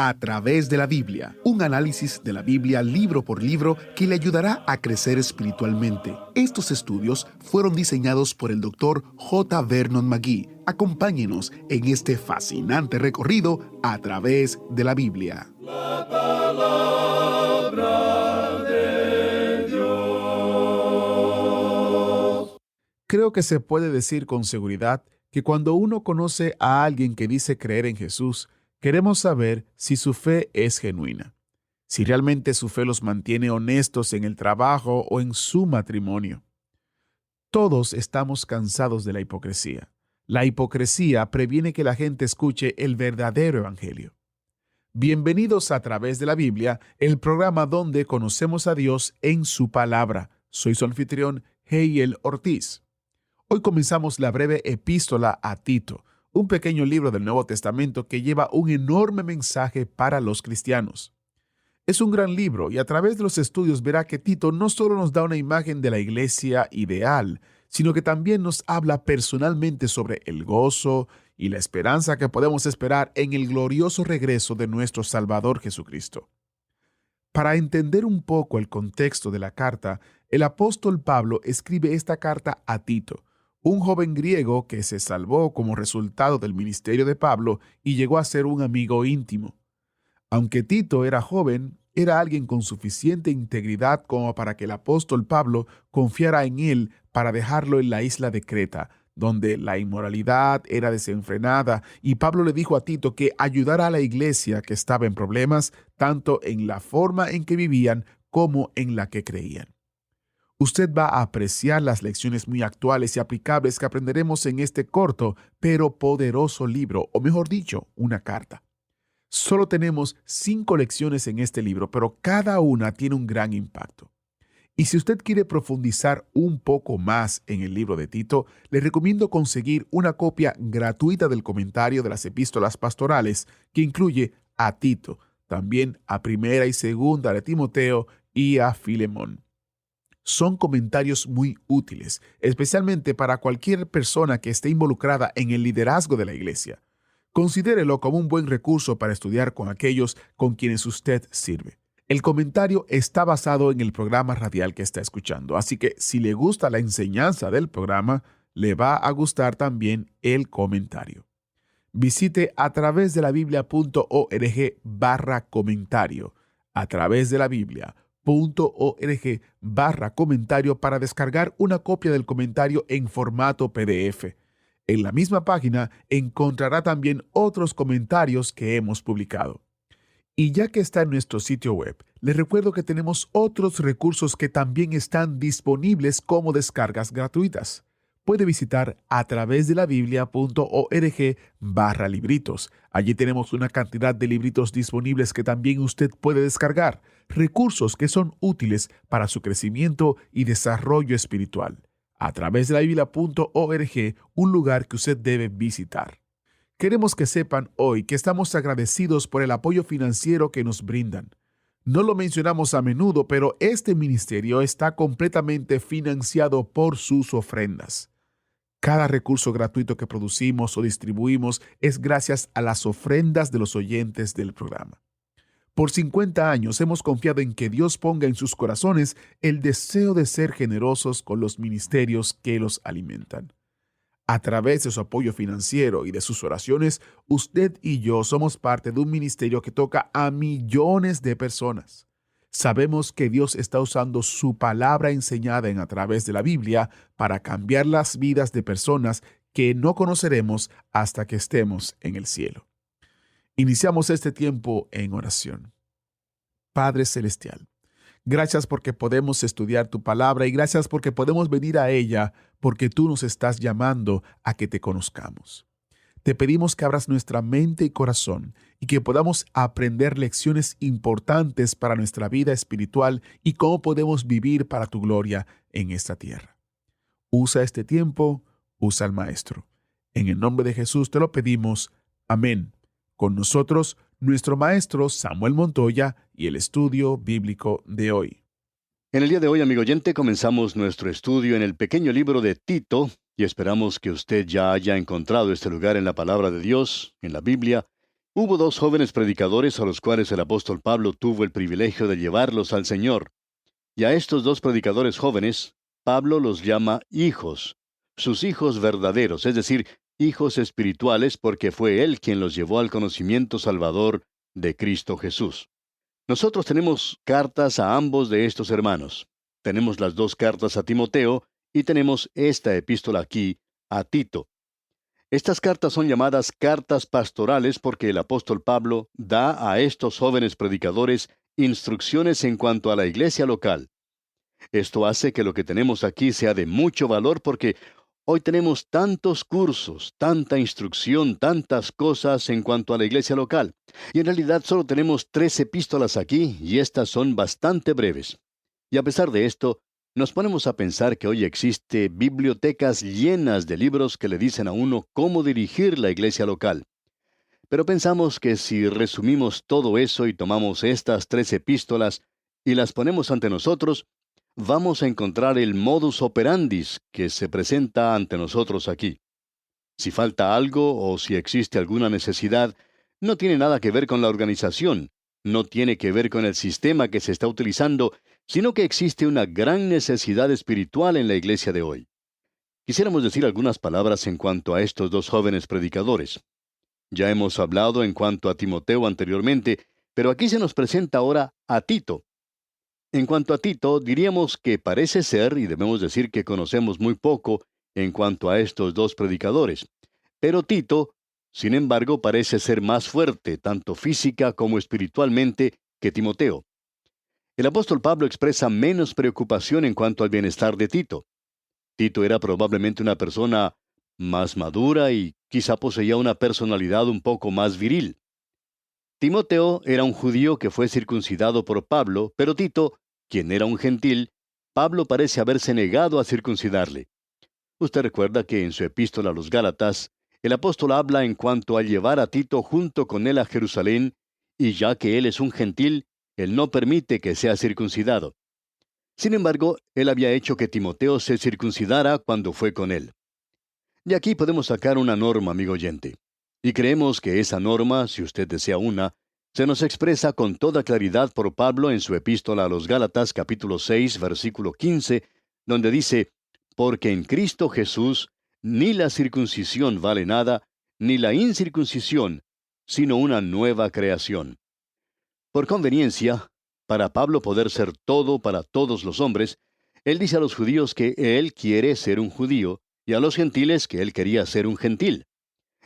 A través de la Biblia, un análisis de la Biblia libro por libro que le ayudará a crecer espiritualmente. Estos estudios fueron diseñados por el Dr. J. Vernon McGee. Acompáñenos en este fascinante recorrido a través de la Biblia. La palabra de Dios. Creo que se puede decir con seguridad que cuando uno conoce a alguien que dice creer en Jesús, queremos saber si su fe es genuina, si realmente su fe los mantiene honestos en el trabajo o en su matrimonio. Todos estamos cansados de la hipocresía. La hipocresía previene que la gente escuche el verdadero evangelio. Bienvenidos a Través de la Biblia, el programa donde conocemos a Dios en su palabra. Soy su anfitrión, Heiel Ortiz. Hoy comenzamos la breve epístola a Tito, un pequeño libro del Nuevo Testamento que lleva un enorme mensaje para los cristianos. Es un gran libro y a través de los estudios verá que Tito no solo nos da una imagen de la iglesia ideal, sino que también nos habla personalmente sobre el gozo y la esperanza que podemos esperar en el glorioso regreso de nuestro Salvador Jesucristo. Para entender un poco el contexto de la carta, el apóstol Pablo escribe esta carta a Tito, un joven griego que se salvó como resultado del ministerio de Pablo y llegó a ser un amigo íntimo. Aunque Tito era joven, era alguien con suficiente integridad como para que el apóstol Pablo confiara en él para dejarlo en la isla de Creta, donde la inmoralidad era desenfrenada, y Pablo le dijo a Tito que ayudara a la iglesia que estaba en problemas, tanto en la forma en que vivían como en la que creían. Usted va a apreciar las lecciones muy actuales y aplicables que aprenderemos en este corto, pero poderoso libro, o mejor dicho, una carta. Solo tenemos 5 lecciones en este libro, pero cada una tiene un gran impacto. Y si usted quiere profundizar un poco más en el libro de Tito, le recomiendo conseguir una copia gratuita del comentario de las epístolas pastorales que incluye a Tito, también a Primera y Segunda de Timoteo y a Filemón. Son comentarios muy útiles, especialmente para cualquier persona que esté involucrada en el liderazgo de la iglesia. Considérelo como un buen recurso para estudiar con aquellos con quienes usted sirve. El comentario está basado en el programa radial que está escuchando, así que si le gusta la enseñanza del programa, le va a gustar también el comentario. Visite a través de la biblia.org/comentario, a través de la biblia.org/comentario para descargar una copia del comentario en formato PDF. En la misma página encontrará también otros comentarios que hemos publicado. Y ya que está en nuestro sitio web, les recuerdo que tenemos otros recursos que también están disponibles como descargas gratuitas. Puede visitar a través de la biblia.org/libritos. Allí tenemos una cantidad de libritos disponibles que también usted puede descargar, recursos que son útiles para su crecimiento y desarrollo espiritual. A través de la biblia.org, un lugar que usted debe visitar. Queremos que sepan hoy que estamos agradecidos por el apoyo financiero que nos brindan. No lo mencionamos a menudo, pero este ministerio está completamente financiado por sus ofrendas. Cada recurso gratuito que producimos o distribuimos es gracias a las ofrendas de los oyentes del programa. Por 50 años hemos confiado en que Dios ponga en sus corazones el deseo de ser generosos con los ministerios que los alimentan. A través de su apoyo financiero y de sus oraciones, usted y yo somos parte de un ministerio que toca a millones de personas. Sabemos que Dios está usando su palabra enseñada a través de la Biblia para cambiar las vidas de personas que no conoceremos hasta que estemos en el cielo. Iniciamos este tiempo en oración. Padre Celestial, gracias porque podemos estudiar tu palabra y gracias porque podemos venir a ella porque tú nos estás llamando a que te conozcamos. Te pedimos que abras nuestra mente y corazón y que podamos aprender lecciones importantes para nuestra vida espiritual y cómo podemos vivir para tu gloria en esta tierra. Usa este tiempo, usa al Maestro. En el nombre de Jesús te lo pedimos. Amén. Con nosotros, nuestro maestro Samuel Montoya y el estudio bíblico de hoy. En el día de hoy, amigo oyente, comenzamos nuestro estudio en el pequeño libro de Tito y esperamos que usted ya haya encontrado este lugar en la palabra de Dios, en la Biblia, Hubo dos jóvenes predicadores a los cuales el apóstol Pablo tuvo el privilegio de llevarlos al Señor. Y a estos dos predicadores jóvenes, Pablo los llama hijos, sus hijos verdaderos, es decir, hijos espirituales, porque fue él quien los llevó al conocimiento salvador de Cristo Jesús. Nosotros tenemos cartas a ambos de estos hermanos. Tenemos las dos cartas a Timoteo y tenemos esta epístola aquí, a Tito. Estas cartas son llamadas cartas pastorales porque el apóstol Pablo da a estos jóvenes predicadores instrucciones en cuanto a la iglesia local. Esto hace que lo que tenemos aquí sea de mucho valor porque hoy tenemos tantos cursos, tanta instrucción, tantas cosas en cuanto a la iglesia local. Y en realidad solo tenemos 3 epístolas aquí y estas son bastante breves. Y a pesar de esto, nos ponemos a pensar que hoy existe bibliotecas llenas de libros que le dicen a uno cómo dirigir la iglesia local. Pero pensamos que si resumimos todo eso y tomamos estas 3 epístolas y las ponemos ante nosotros, vamos a encontrar el modus operandis que se presenta ante nosotros aquí. Si falta algo o si existe alguna necesidad, no tiene nada que ver con la organización, no tiene que ver con el sistema que se está utilizando, sino que existe una gran necesidad espiritual en la iglesia de hoy. Quisiéramos decir algunas palabras en cuanto a estos dos jóvenes predicadores. Ya hemos hablado en cuanto a Timoteo anteriormente, pero aquí se nos presenta ahora a Tito. En cuanto a Tito, diríamos que parece ser, y debemos decir que conocemos muy poco en cuanto a estos dos predicadores. Pero Tito, sin embargo, parece ser más fuerte, tanto física como espiritualmente, que Timoteo. El apóstol Pablo expresa menos preocupación en cuanto al bienestar de Tito. Tito era probablemente una persona más madura y quizá poseía una personalidad un poco más viril. Timoteo era un judío que fue circuncidado por Pablo, pero Tito, quien era un gentil, Pablo parece haberse negado a circuncidarle. Usted recuerda que en su epístola a los Gálatas, el apóstol habla en cuanto a llevar a Tito junto con él a Jerusalén, y ya que él es un gentil, él no permite que sea circuncidado. Sin embargo, él había hecho que Timoteo se circuncidara cuando fue con él. De aquí podemos sacar una norma, amigo oyente. Y creemos que esa norma, si usted desea una, se nos expresa con toda claridad por Pablo en su epístola a los Gálatas capítulo 6, versículo 15, donde dice, «Porque en Cristo Jesús ni la circuncisión vale nada, ni la incircuncisión, sino una nueva creación». Por conveniencia, para Pablo poder ser todo para todos los hombres, él dice a los judíos que él quiere ser un judío, y a los gentiles que él quería ser un gentil.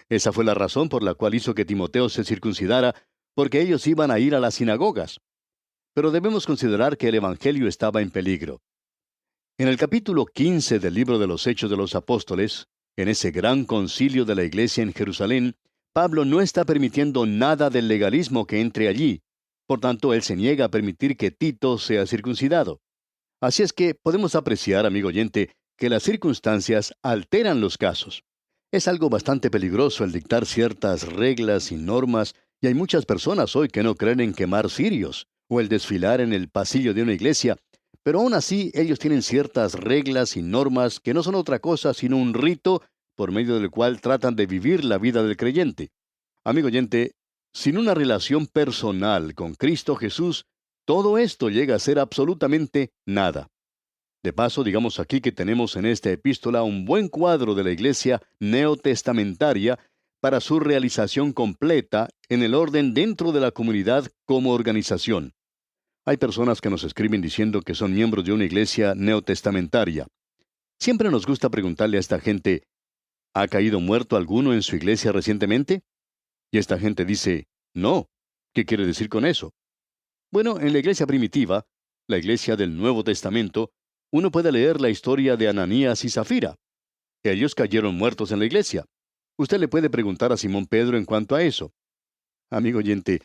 Esa fue la razón por la cual hizo que Timoteo se circuncidara, porque ellos iban a ir a las sinagogas. Pero debemos considerar que el Evangelio estaba en peligro. En el capítulo 15 del libro de los Hechos de los Apóstoles, en ese gran concilio de la iglesia en Jerusalén, Pablo no está permitiendo nada del legalismo que entre allí. Por tanto, él se niega a permitir que Tito sea circuncidado. Así es que podemos apreciar, amigo oyente, que las circunstancias alteran los casos. Es algo bastante peligroso el dictar ciertas reglas y normas, y hay muchas personas hoy que no creen en quemar cirios, o el desfilar en el pasillo de una iglesia, pero aún así ellos tienen ciertas reglas y normas que no son otra cosa sino un rito por medio del cual tratan de vivir la vida del creyente. Amigo oyente, sin una relación personal con Cristo Jesús, todo esto llega a ser absolutamente nada. De paso, digamos aquí que tenemos en esta epístola un buen cuadro de la iglesia neotestamentaria para su realización completa en el orden dentro de la comunidad como organización. Hay personas que nos escriben diciendo que son miembros de una iglesia neotestamentaria. Siempre nos gusta preguntarle a esta gente, ¿ha caído muerto alguno en su iglesia recientemente? Y esta gente dice, no. ¿Qué quiere decir con eso? Bueno, en la iglesia primitiva, la iglesia del Nuevo Testamento, uno puede leer la historia de Ananías y Zafira. Ellos cayeron muertos en la iglesia. Usted le puede preguntar a Simón Pedro en cuanto a eso. Amigo oyente,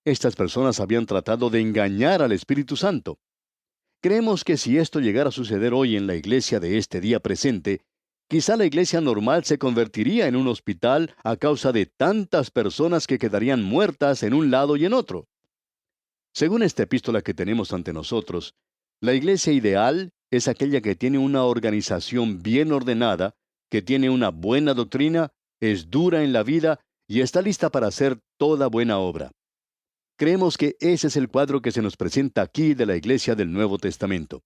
estas personas habían tratado de engañar al Espíritu Santo. Creemos que si esto llegara a suceder hoy en la iglesia de este día presente, quizá la iglesia normal se convertiría en un hospital a causa de tantas personas que quedarían muertas en un lado y en otro. Según esta epístola que tenemos ante nosotros, la iglesia ideal es aquella que tiene una organización bien ordenada, que tiene una buena doctrina, es dura en la vida y está lista para hacer toda buena obra. Creemos que ese es el cuadro que se nos presenta aquí de la iglesia del Nuevo Testamento.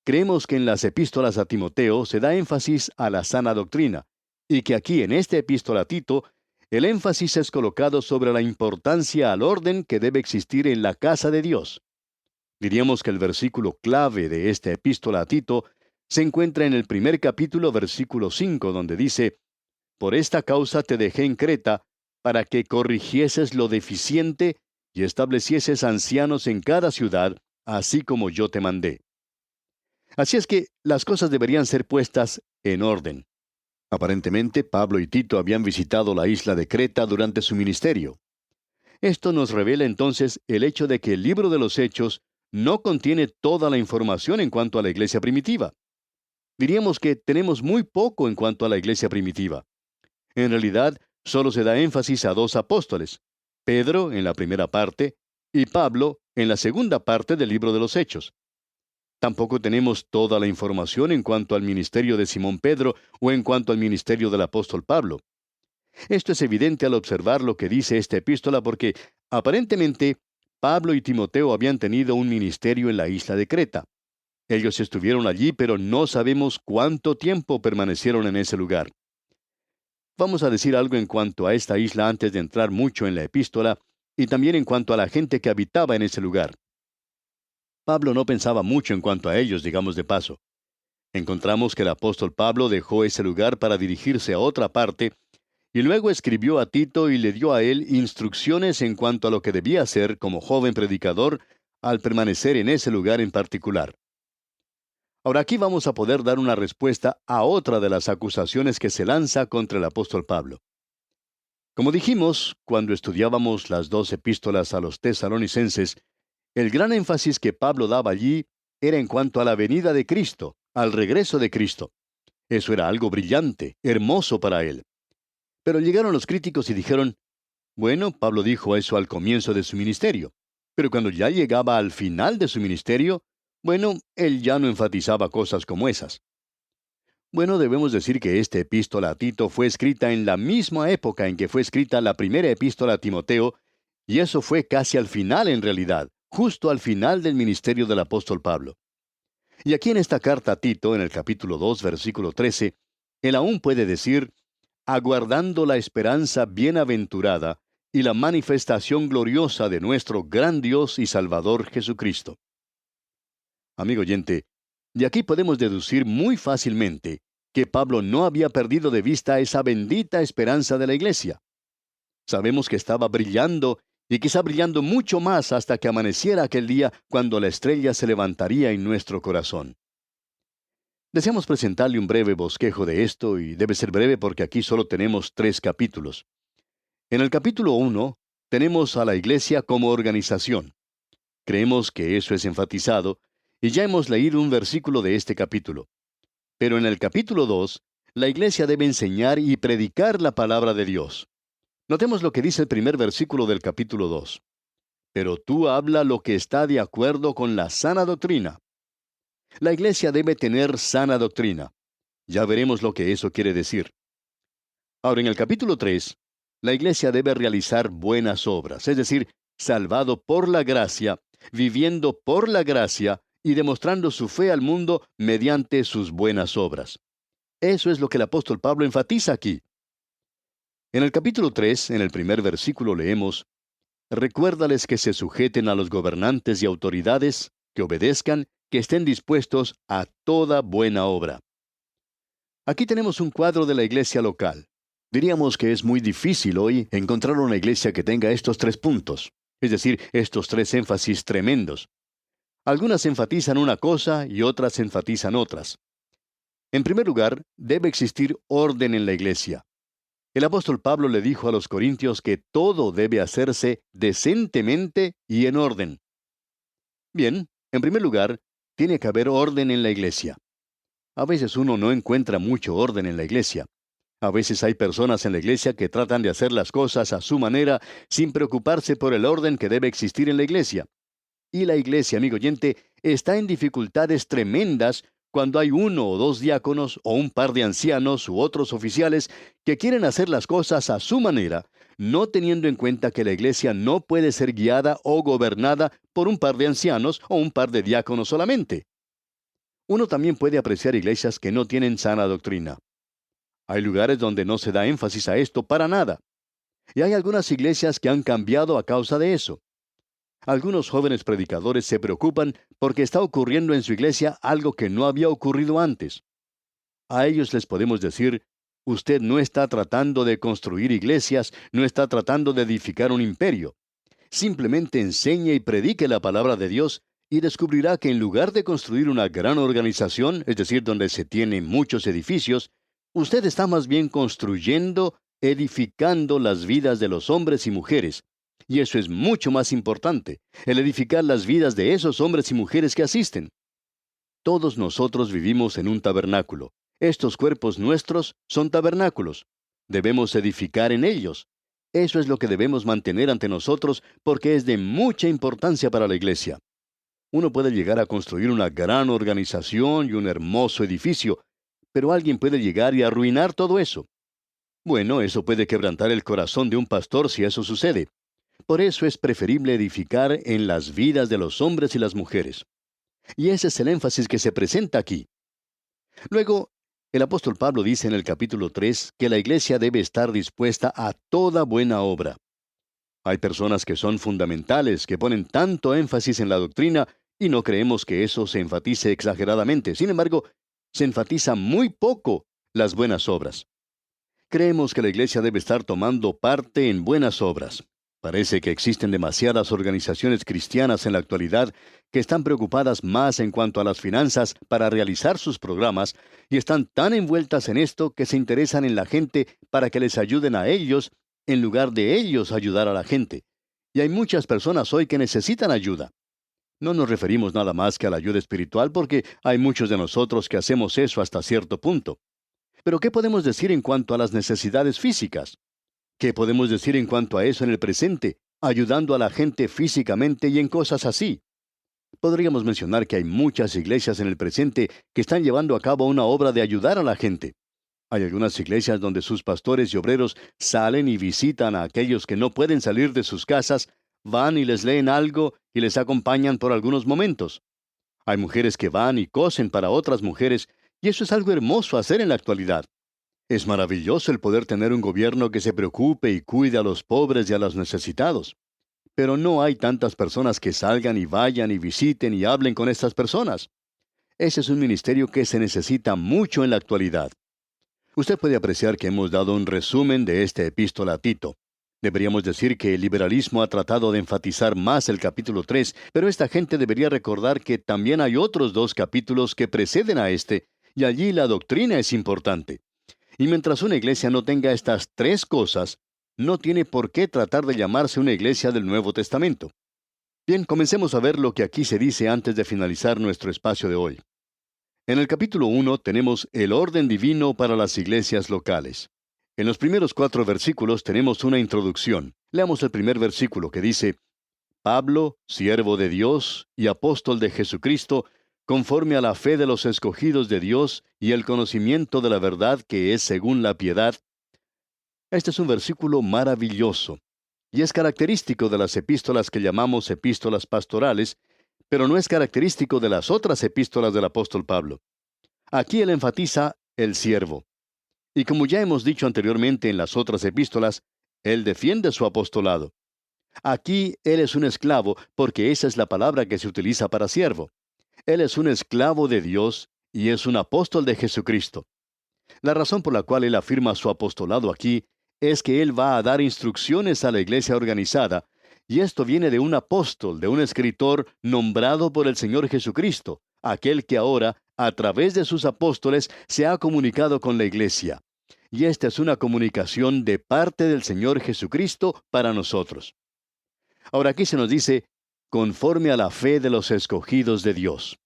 Creemos que en las epístolas a Timoteo se da énfasis a la sana doctrina, y que aquí en esta epístola a Tito, el énfasis es colocado sobre la importancia al orden que debe existir en la casa de Dios. Diríamos que el versículo clave de esta epístola a Tito se encuentra en el primer capítulo, versículo 5, donde dice: Por esta causa te dejé en Creta, para que corrigieses lo deficiente y establecieses ancianos en cada ciudad, así como yo te mandé. Así es que las cosas deberían ser puestas en orden. Aparentemente, Pablo y Tito habían visitado la isla de Creta durante su ministerio. Esto nos revela entonces el hecho de que el libro de los Hechos no contiene toda la información en cuanto a la iglesia primitiva. Diríamos que tenemos muy poco en cuanto a la iglesia primitiva. En realidad, solo se da énfasis a dos apóstoles, Pedro en la primera parte y Pablo en la segunda parte del libro de los Hechos. Tampoco tenemos toda la información en cuanto al ministerio de Simón Pedro o en cuanto al ministerio del apóstol Pablo. Esto es evidente al observar lo que dice esta epístola porque, aparentemente, Pablo y Timoteo habían tenido un ministerio en la isla de Creta. Ellos estuvieron allí, pero no sabemos cuánto tiempo permanecieron en ese lugar. Vamos a decir algo en cuanto a esta isla antes de entrar mucho en la epístola, y también en cuanto a la gente que habitaba en ese lugar. Pablo no pensaba mucho en cuanto a ellos, digamos de paso. Encontramos que el apóstol Pablo dejó ese lugar para dirigirse a otra parte, y luego escribió a Tito y le dio a él instrucciones en cuanto a lo que debía hacer como joven predicador al permanecer en ese lugar en particular. Ahora aquí vamos a poder dar una respuesta a otra de las acusaciones que se lanza contra el apóstol Pablo. Como dijimos, cuando estudiábamos las dos epístolas a los tesalonicenses, el gran énfasis que Pablo daba allí era en cuanto a la venida de Cristo, al regreso de Cristo. Eso era algo brillante, hermoso para él. Pero llegaron los críticos y dijeron: bueno, Pablo dijo eso al comienzo de su ministerio, pero cuando ya llegaba al final de su ministerio, bueno, él ya no enfatizaba cosas como esas. Bueno, debemos decir que esta epístola a Tito fue escrita en la misma época en que fue escrita la primera epístola a Timoteo, y eso fue casi al final en realidad, justo al final del ministerio del apóstol Pablo. Y aquí en esta carta a Tito, en el capítulo 2, versículo 13, él aún puede decir: aguardando la esperanza bienaventurada y la manifestación gloriosa de nuestro gran Dios y Salvador Jesucristo. Amigo oyente, de aquí podemos deducir muy fácilmente que Pablo no había perdido de vista esa bendita esperanza de la iglesia. Sabemos que estaba brillando y quizá brillando mucho más hasta que amaneciera aquel día cuando la estrella se levantaría en nuestro corazón. Deseamos presentarle un breve bosquejo de esto, y debe ser breve porque aquí solo tenemos 3 capítulos. En el capítulo 1 tenemos a la iglesia como organización. Creemos que eso es enfatizado, y ya hemos leído un versículo de este capítulo. Pero en el capítulo 2, la iglesia debe enseñar y predicar la palabra de Dios. Notemos lo que dice el primer versículo del capítulo 2. Pero tú habla lo que está de acuerdo con la sana doctrina. La iglesia debe tener sana doctrina. Ya veremos lo que eso quiere decir. Ahora, en el capítulo 3, la iglesia debe realizar buenas obras, es decir, salvado por la gracia, viviendo por la gracia y demostrando su fe al mundo mediante sus buenas obras. Eso es lo que el apóstol Pablo enfatiza aquí. En el capítulo 3, en el primer versículo leemos: recuérdales que se sujeten a los gobernantes y autoridades, que obedezcan, que estén dispuestos a toda buena obra. Aquí tenemos un cuadro de la iglesia local. Diríamos que es muy difícil hoy encontrar una iglesia que tenga estos 3 puntos, es decir, estos 3 énfasis tremendos. Algunas enfatizan una cosa y otras enfatizan otras. En primer lugar, debe existir orden en la iglesia. El apóstol Pablo le dijo a los corintios que todo debe hacerse decentemente y en orden. Bien, en primer lugar, tiene que haber orden en la iglesia. A veces uno no encuentra mucho orden en la iglesia. A veces hay personas en la iglesia que tratan de hacer las cosas a su manera sin preocuparse por el orden que debe existir en la iglesia. Y la iglesia, amigo oyente, está en dificultades tremendas cuando hay uno o dos diáconos o un par de ancianos u otros oficiales que quieren hacer las cosas a su manera, no teniendo en cuenta que la iglesia no puede ser guiada o gobernada por un par de ancianos o un par de diáconos solamente. Uno también puede apreciar iglesias que no tienen sana doctrina. Hay lugares donde no se da énfasis a esto para nada. Y hay algunas iglesias que han cambiado a causa de eso. Algunos jóvenes predicadores se preocupan porque está ocurriendo en su iglesia algo que no había ocurrido antes. A ellos les podemos decir, usted no está tratando de construir iglesias, no está tratando de edificar un imperio. Simplemente enseñe y predique la palabra de Dios y descubrirá que en lugar de construir una gran organización, es decir, donde se tienen muchos edificios, usted está más bien construyendo, edificando las vidas de los hombres y mujeres. Y eso es mucho más importante, el edificar las vidas de esos hombres y mujeres que asisten. Todos nosotros vivimos en un tabernáculo. Estos cuerpos nuestros son tabernáculos. Debemos edificar en ellos. Eso es lo que debemos mantener ante nosotros porque es de mucha importancia para la iglesia. Uno puede llegar a construir una gran organización y un hermoso edificio, pero alguien puede llegar y arruinar todo eso. Bueno, eso puede quebrantar el corazón de un pastor si eso sucede. Por eso es preferible edificar en las vidas de los hombres y las mujeres. Y ese es el énfasis que se presenta aquí. Luego, el apóstol Pablo dice en el capítulo 3 que la iglesia debe estar dispuesta a toda buena obra. Hay personas que son fundamentales, que ponen tanto énfasis en la doctrina, y no creemos que eso se enfatice exageradamente. Sin embargo, se enfatiza muy poco las buenas obras. Creemos que la iglesia debe estar tomando parte en buenas obras. Parece que existen demasiadas organizaciones cristianas en la actualidad que están preocupadas más en cuanto a las finanzas para realizar sus programas y están tan envueltas en esto que se interesan en la gente para que les ayuden a ellos en lugar de ellos ayudar a la gente. Y hay muchas personas hoy que necesitan ayuda. No nos referimos nada más que a la ayuda espiritual porque hay muchos de nosotros que hacemos eso hasta cierto punto. Pero ¿qué podemos decir en cuanto a las necesidades físicas? ¿Qué podemos decir en cuanto a eso en el presente, ayudando a la gente físicamente y en cosas así? Podríamos mencionar que hay muchas iglesias en el presente que están llevando a cabo una obra de ayudar a la gente. Hay algunas iglesias donde sus pastores y obreros salen y visitan a aquellos que no pueden salir de sus casas, van y les leen algo y les acompañan por algunos momentos. Hay mujeres que van y cosen para otras mujeres, y eso es algo hermoso hacer en la actualidad. Es maravilloso el poder tener un gobierno que se preocupe y cuide a los pobres y a los necesitados. Pero no hay tantas personas que salgan y vayan y visiten y hablen con estas personas. Ese es un ministerio que se necesita mucho en la actualidad. Usted puede apreciar que hemos dado un resumen de esta epístola a Tito. Deberíamos decir que el liberalismo ha tratado de enfatizar más el capítulo 3, pero esta gente debería recordar que también hay otros 2 capítulos que preceden a este, y allí la doctrina es importante. Y mientras una iglesia no tenga estas 3 cosas, no tiene por qué tratar de llamarse una iglesia del Nuevo Testamento. Bien, comencemos a ver lo que aquí se dice antes de finalizar nuestro espacio de hoy. En el capítulo 1 tenemos el orden divino para las iglesias locales. En los primeros 4 versículos tenemos una introducción. Leamos el primer versículo que dice, Pablo, siervo de Dios y apóstol de Jesucristo, conforme a la fe de los escogidos de Dios y el conocimiento de la verdad que es según la piedad. Este es un versículo maravilloso, y es característico de las epístolas que llamamos epístolas pastorales, pero no es característico de las otras epístolas del apóstol Pablo. Aquí él enfatiza el siervo. Y como ya hemos dicho anteriormente en las otras epístolas, él defiende su apostolado. Aquí él es un esclavo, porque esa es la palabra que se utiliza para siervo. Él es un esclavo de Dios y es un apóstol de Jesucristo. La razón por la cual él afirma su apostolado aquí es que él va a dar instrucciones a la iglesia organizada, y esto viene de un apóstol, de un escritor nombrado por el Señor Jesucristo, aquel que ahora, a través de sus apóstoles, se ha comunicado con la iglesia. Y esta es una comunicación de parte del Señor Jesucristo para nosotros. Ahora aquí se nos dice, conforme a la fe de los escogidos de Dios.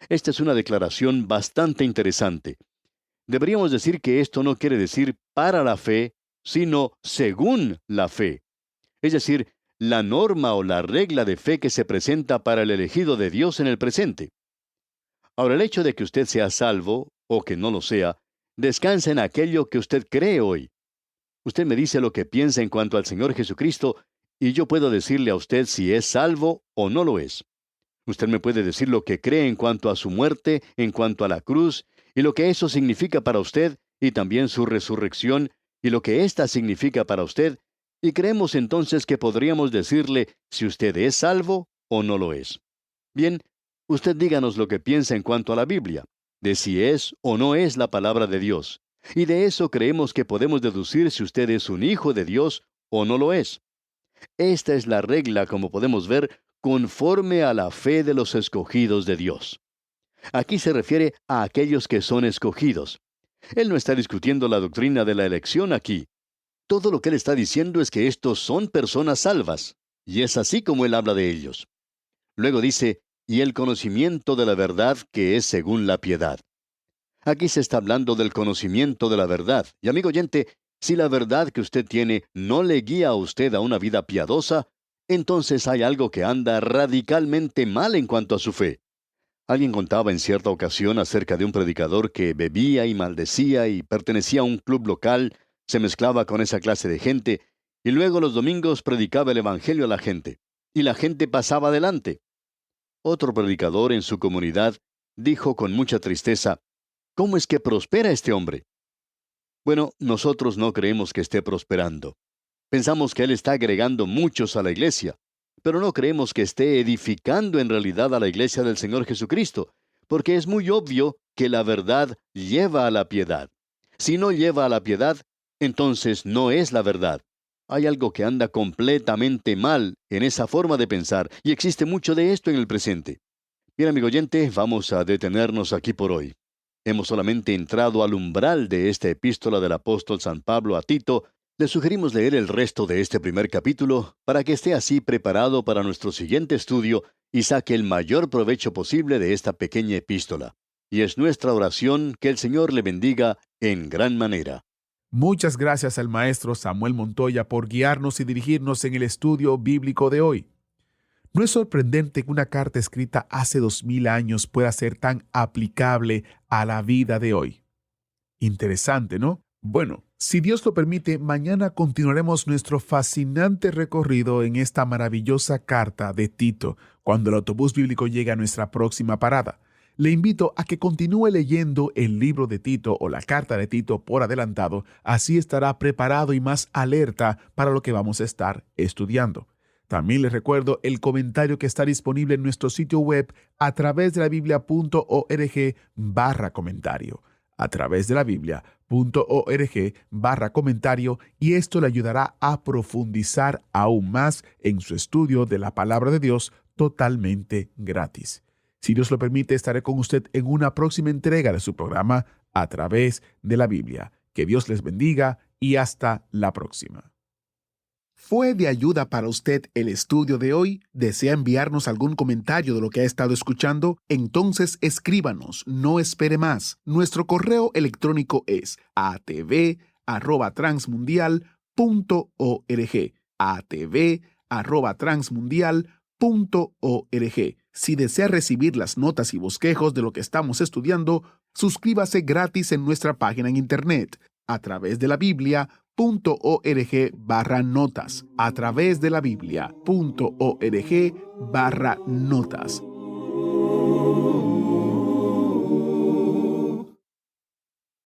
Esta es una declaración bastante interesante. Deberíamos decir que esto no quiere decir para la fe, sino según la fe. Es decir, la norma o la regla de fe que se presenta para el elegido de Dios en el presente. Ahora, el hecho de que usted sea salvo, o que no lo sea, descansa en aquello que usted cree hoy. Usted me dice lo que piensa en cuanto al Señor Jesucristo, y yo puedo decirle a usted si es salvo o no lo es. Usted me puede decir lo que cree en cuanto a su muerte, en cuanto a la cruz, y lo que eso significa para usted, y también su resurrección, y lo que ésta significa para usted, y creemos entonces que podríamos decirle si usted es salvo o no lo es. Bien, usted díganos lo que piensa en cuanto a la Biblia, de si es o no es la palabra de Dios. Y de eso creemos que podemos deducir si usted es un hijo de Dios o no lo es. Esta es la regla, como podemos ver, conforme a la fe de los escogidos de Dios. Aquí se refiere a aquellos que son escogidos. Él no está discutiendo la doctrina de la elección aquí. Todo lo que él está diciendo es que estos son personas salvas, y es así como él habla de ellos. Luego dice, y el conocimiento de la verdad que es según la piedad. Aquí se está hablando del conocimiento de la verdad. Y amigo oyente, si la verdad que usted tiene no le guía a usted a una vida piadosa, entonces hay algo que anda radicalmente mal en cuanto a su fe. Alguien contaba en cierta ocasión acerca de un predicador que bebía y maldecía y pertenecía a un club local, se mezclaba con esa clase de gente, y luego los domingos predicaba el Evangelio a la gente, y la gente pasaba adelante. Otro predicador en su comunidad dijo con mucha tristeza, ¿cómo es que prospera este hombre? Bueno, nosotros no creemos que esté prosperando. Pensamos que él está agregando muchos a la iglesia, pero no creemos que esté edificando en realidad a la iglesia del Señor Jesucristo, porque es muy obvio que la verdad lleva a la piedad. Si no lleva a la piedad, entonces no es la verdad. Hay algo que anda completamente mal en esa forma de pensar, y existe mucho de esto en el presente. Bien, amigo oyente, vamos a detenernos aquí por hoy. Hemos solamente entrado al umbral de esta epístola del apóstol San Pablo a Tito. Le sugerimos leer el resto de este primer capítulo para que esté así preparado para nuestro siguiente estudio y saque el mayor provecho posible de esta pequeña epístola. Y es nuestra oración que el Señor le bendiga en gran manera. Muchas gracias al maestro Samuel Montoya por guiarnos y dirigirnos en el estudio bíblico de hoy. ¿No es sorprendente que una carta escrita hace 2000 años pueda ser tan aplicable a la vida de hoy? Interesante, ¿no? Bueno, si Dios lo permite, mañana continuaremos nuestro fascinante recorrido en esta maravillosa carta de Tito, cuando el autobús bíblico llegue a nuestra próxima parada. Le invito a que continúe leyendo el libro de Tito o la carta de Tito por adelantado, así estará preparado y más alerta para lo que vamos a estar estudiando. También les recuerdo el comentario que está disponible en nuestro sitio web a través de la biblia.org/comentario. A través de la biblia.org/comentario, y esto le ayudará a profundizar aún más en su estudio de la palabra de Dios totalmente gratis. Si Dios lo permite, estaré con usted en una próxima entrega de su programa A través de la Biblia. Que Dios les bendiga y hasta la próxima. ¿Fue de ayuda para usted el estudio de hoy? ¿Desea enviarnos algún comentario de lo que ha estado escuchando? Entonces escríbanos, no espere más. Nuestro correo electrónico es atv@transmundial.org. atv@transmundial.org. Si desea recibir las notas y bosquejos de lo que estamos estudiando, suscríbase gratis en nuestra página en internet a través de la Biblia.org/notas. A través de la Biblia.org/notas.